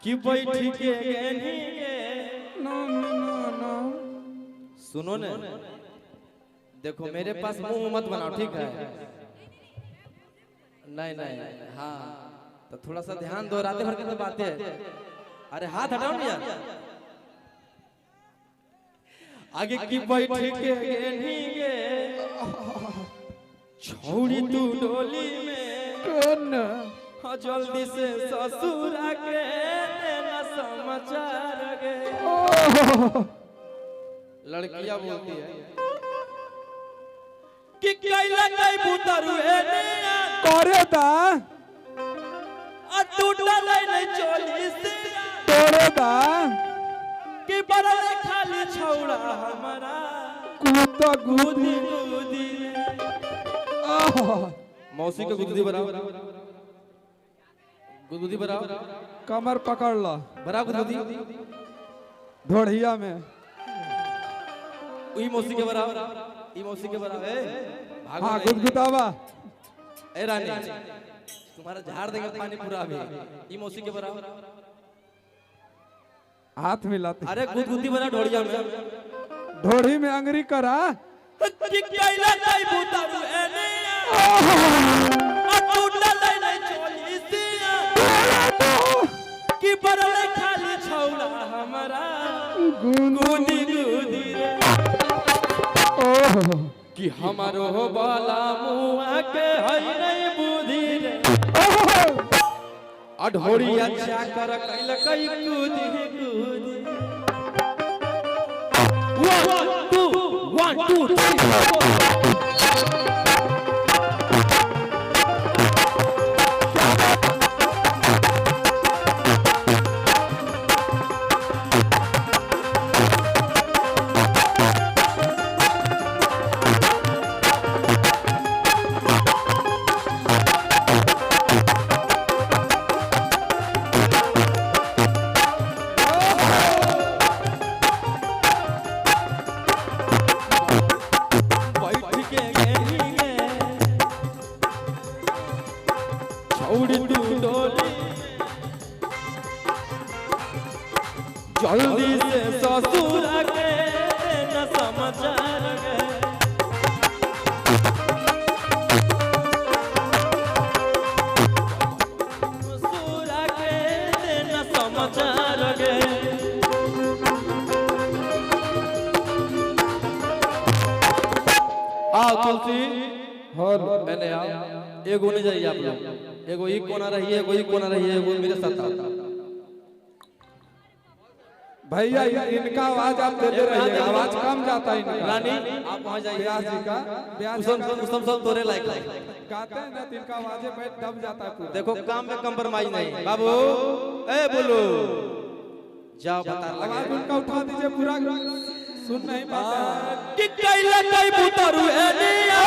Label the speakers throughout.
Speaker 1: कि बैठी के गहनी
Speaker 2: नो नो नो
Speaker 1: सुनो ने, देखो मेरे पास मुंह मत बनाओ, ठीक है? नहीं नहीं, हाँ तो थोड़ा सा ध्यान दो, रात भर की तो बातें है। अरे हाथ हटाओ ना यार। आगे की बैठी के गहनी छोड़ी तू डोली में
Speaker 2: कौन
Speaker 1: हाँ जल्दी से ससुर के देना समाचार गे। लड़कियां बोलती है कि कैला कई बुतरू है निया
Speaker 2: करे दा
Speaker 1: आ टूटा नहीं चोली से
Speaker 2: तोरे दा
Speaker 1: कि बड़ा खाली छौड़ा हमारा
Speaker 2: कूता
Speaker 1: गुदी गुदी मौसी के गुदी बराबर गुदगुदी बराबर
Speaker 2: कमर पकड़ ला
Speaker 1: बराबर गुदगुदी
Speaker 2: ढोढ़िया में
Speaker 1: ई मौसी के बराबर ई मौसी के बराबर ए भागो
Speaker 2: हाँ
Speaker 1: नहीं।
Speaker 2: गुदगुदावा
Speaker 1: ए रानी तुम्हारा झाड़ देंगे पानी पूरा अभी। ई मौसी के बराबर
Speaker 2: हाथ मिलाते
Speaker 1: अरे गुदगुदी बना ढोड़िया में
Speaker 2: ढोढ़ी में अंगरी करा
Speaker 1: कि कैला नहीं बुतारू एने आ टूटा नहीं चोली सिया कि बरले खाली छौड़ा हमारा गुदी गुदी रे
Speaker 2: ओह
Speaker 1: कि हमारो हो बाला मुआ के हई नहीं बुद्धि रे अढोरी अच्छा कर कैल कई कूदी कूदी 1 2 1 2 3 जल्दी से ससुर के न समाचार गे। ससुर के न समाचार गे। आओ तुलसी
Speaker 2: हॉल
Speaker 1: मैंने आओ एगो नहीं जाइए आप लोग, एगो ही कोना रहिए, एगो ही कोना रहिए, एगो मेरे साथ आओ।
Speaker 2: भैया इनका आवाज आप देते रहिए, आवाज कम जाता है इनका।
Speaker 1: रानी आप वहाँ जाइए,
Speaker 2: ब्यास जी का ब्यास जी का
Speaker 1: उसम सब तोरे लायक
Speaker 2: गाते हैं ना तो इनका आवाज बैठ दब जाता है पूरा।
Speaker 1: देखो काम में कंप्रोमाइज नहीं बाबू। ए बोलो जाओ बता
Speaker 2: आवाज उनका उठा दीजिए, पूरा सुन नहीं पाते हैं।
Speaker 1: कि कैला कई बुतरू है निया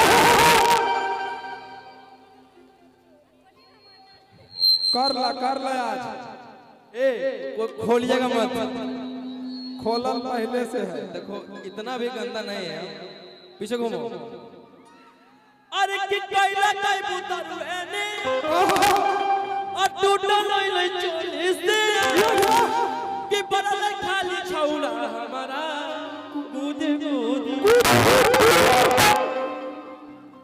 Speaker 2: कर ला आज
Speaker 1: ए कोई खोलिएगा मत,
Speaker 2: खोलन पहले से है।
Speaker 1: देखो इतना भी गंदा नहीं है, पीछे घूमो। अरे कि कैला कई बुतरू है निया और टूटा नहीं चोली से कि बरले खाली छौड़ा हमारा गुदी गुदी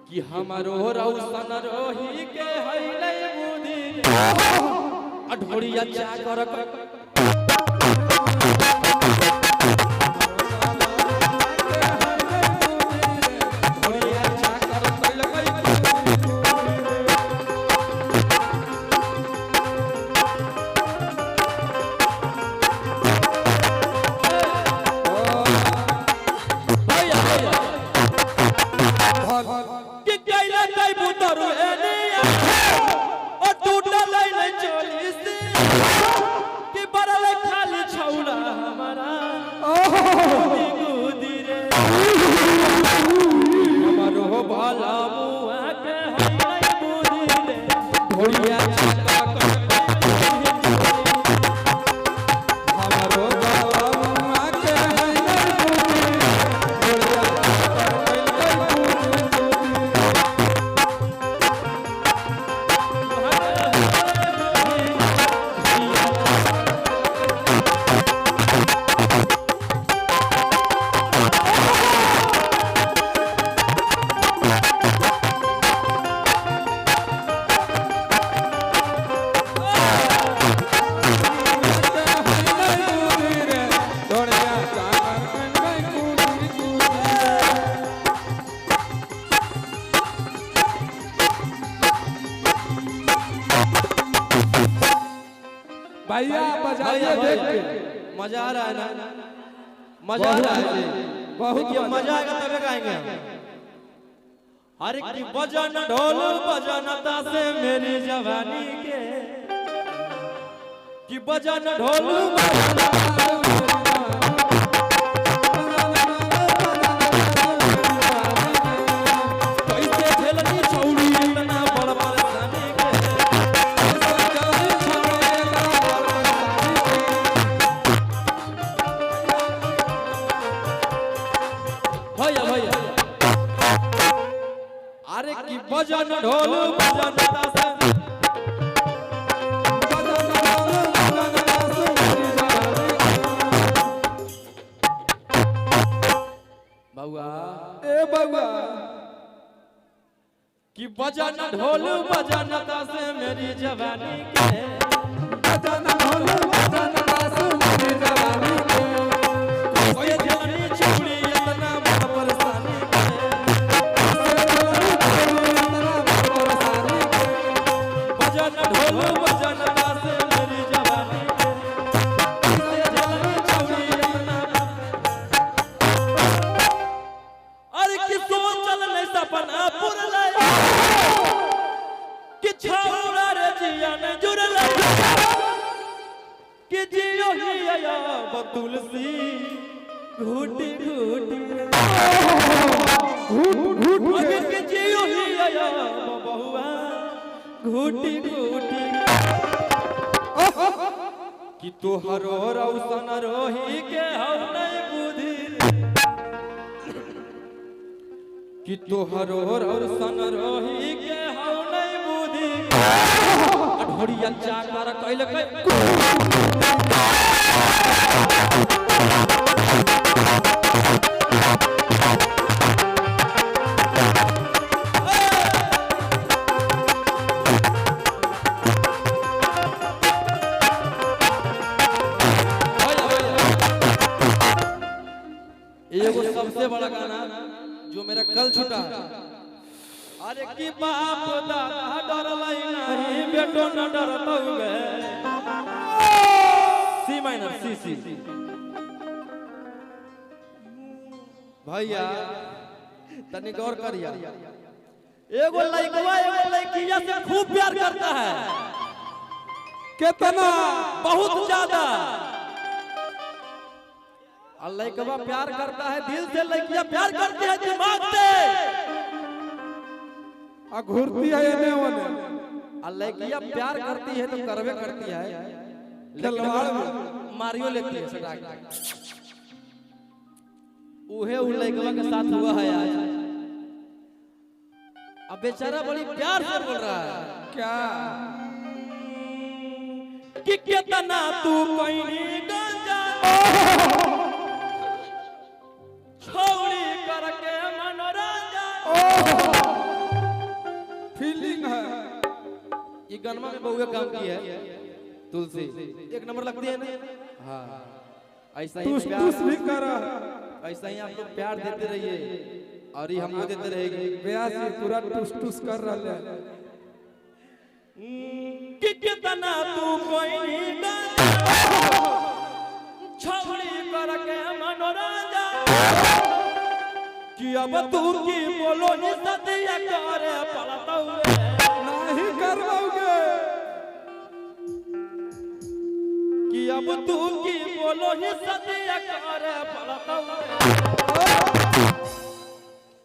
Speaker 1: कि हमारो रौसन रोही के हई नहीं बुद्धि अढोरिया चा कर कि कैला कई बुतरू एने और टूटा नहीं चोली से कि बरले खाली छौड़ा हमारा गुदी गुदी रे हमारो बाला मुआ के हई नहीं बुद्धि रे ढोलिया छक्का
Speaker 2: हमारो बाबा के है भैया बजाइए देख के
Speaker 1: मजा आ रहा है ना, मजा आ रहा है,
Speaker 2: बहुत
Speaker 1: ये मजा आएगा तभी गाएंगे हम। अरे की बजन ढोल बजन तासे मेरी जवानी के, कि बजन ढोल कैसे झेलनी छौड़ी इतना बड़ परेशानी के, भैया भैया अरे की बजन ढोल बजन तासे बउआ
Speaker 2: ए बउआ
Speaker 1: कि बजन ढोल बजन तासे मेरी जवानी के,
Speaker 2: बजन ढोल बजन तासे मेरी जवानी के,
Speaker 1: कैसे झेलनी छौड़ी इतना बड़ परेशानी के, बजन ढोल बजन तासे मेरी जवानी के, कैसे झेलनी छौड़ी इतना। अरे कि सोचल नहीं सपना पुरलै, कि छौड़ा रे जिया ने जुड़लै, कि जियो ही आया तुलसी घूटी घूटी, अगर कि जियो ही आया बहुआ घूटी घूटी, कि तोहरो रौसन रोही के हौ नहीं बुद्धि, कि तोहरो रौसन रोही के हौ नहीं बुद्धि, ढोरिया चाकर कैलकै एगो सबसे बड़ा गाना जो मेरा कल छूटा, अरे की बाप दादा डरलै नहीं बेटो न डरतौगे, सी माइनर सी सी। भैया तनी गौर करिया, एगो लड़कवा एगो लड़किया से खूब प्यार करता है,
Speaker 2: कितना
Speaker 1: बहुत ज्यादा, और लड़कवा प्यार करता है दिल से, लड़कियां प्यार करती है दिमाग से,
Speaker 2: आ घूरती है ये ओने,
Speaker 1: और लड़कियां प्यार करती है तो करवे करती है,
Speaker 2: खिलवाड़
Speaker 1: लेकिन मारियो लेती है सटा के। उहे उन लड़कवा के साथ हुआ है आज, अब बेचारा बड़ी प्यार से बोल रहा है
Speaker 2: क्या
Speaker 1: कि कितना तू कोई गंजा छोड़ी करके मनोरंजन,
Speaker 2: फीलिंग है।
Speaker 1: ये गनमा में बहुए काम की है तुलसी, एक नंबर लगती है ना। हाँ ऐसा ही
Speaker 2: टूस
Speaker 1: प्यार,
Speaker 2: भी करा,
Speaker 1: ऐसा ही आप लोग प्यार देते रहिए और ये हमको देते रहेंगे।
Speaker 2: ब्याह से पूरा टूस कर रहा है।
Speaker 1: कि कितना तू कोई छवड़ी करके मनोरंजन, कि अब तू की बोलो ही सदिया करे पड़ता हुए
Speaker 2: नहीं करवाओगे,
Speaker 1: कि अब तू की बोलो ही सदिया करे पड़ता हुए,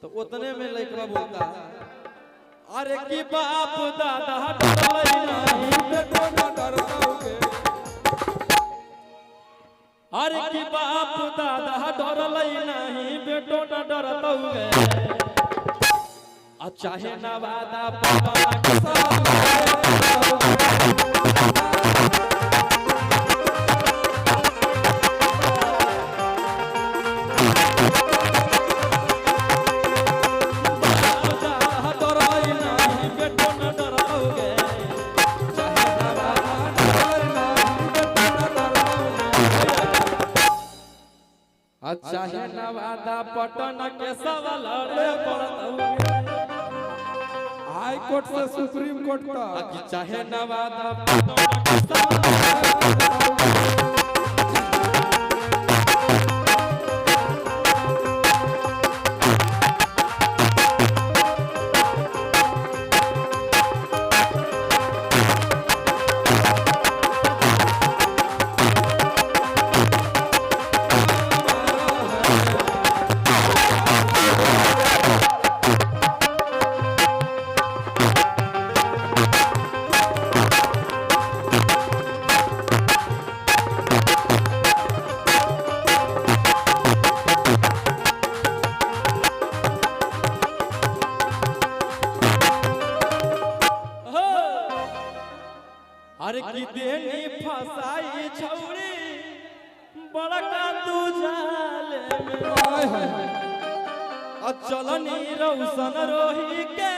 Speaker 1: तो उतने में लड़का बोलता अरे की बाप दादा डरलै नहीं
Speaker 2: बेटो न डरताओगे,
Speaker 1: अरे की बाप दादा डरलै नहीं बेटो न डरतौगे, आ चाहे नवादा पापा के साथ चाहे नवादा पटन के सवाल
Speaker 2: हाई कोर्ट से सुप्रीम कोर्ट तक,
Speaker 1: चाहे नवादा पटन के सवाल देनी फसाई छौरी बड़का तू जाले में
Speaker 2: हाय हाय
Speaker 1: चलनी रौशन रोही के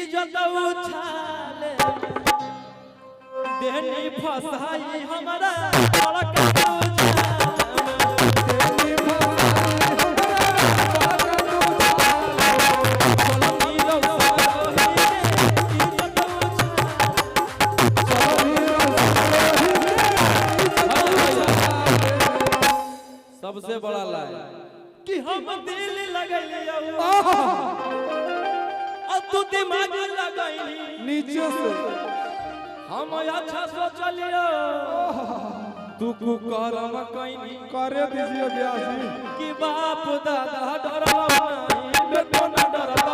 Speaker 1: इज्जत उछाले देनी फसाई हमारा बड़का तू सबसे बड़ा लाय कि हम दिल लगलियो और तू दिमाग लगैली
Speaker 2: नीचे से
Speaker 1: हम अच्छा सोचलियो तू कुकरम कैनी
Speaker 2: करे दीजिए ब्याह जी
Speaker 1: कि बाप दादा डरलो नहीं बेटो न डरलो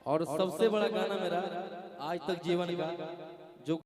Speaker 1: और सबसे बड़ा गाना मेरा आज तक जीवन का जो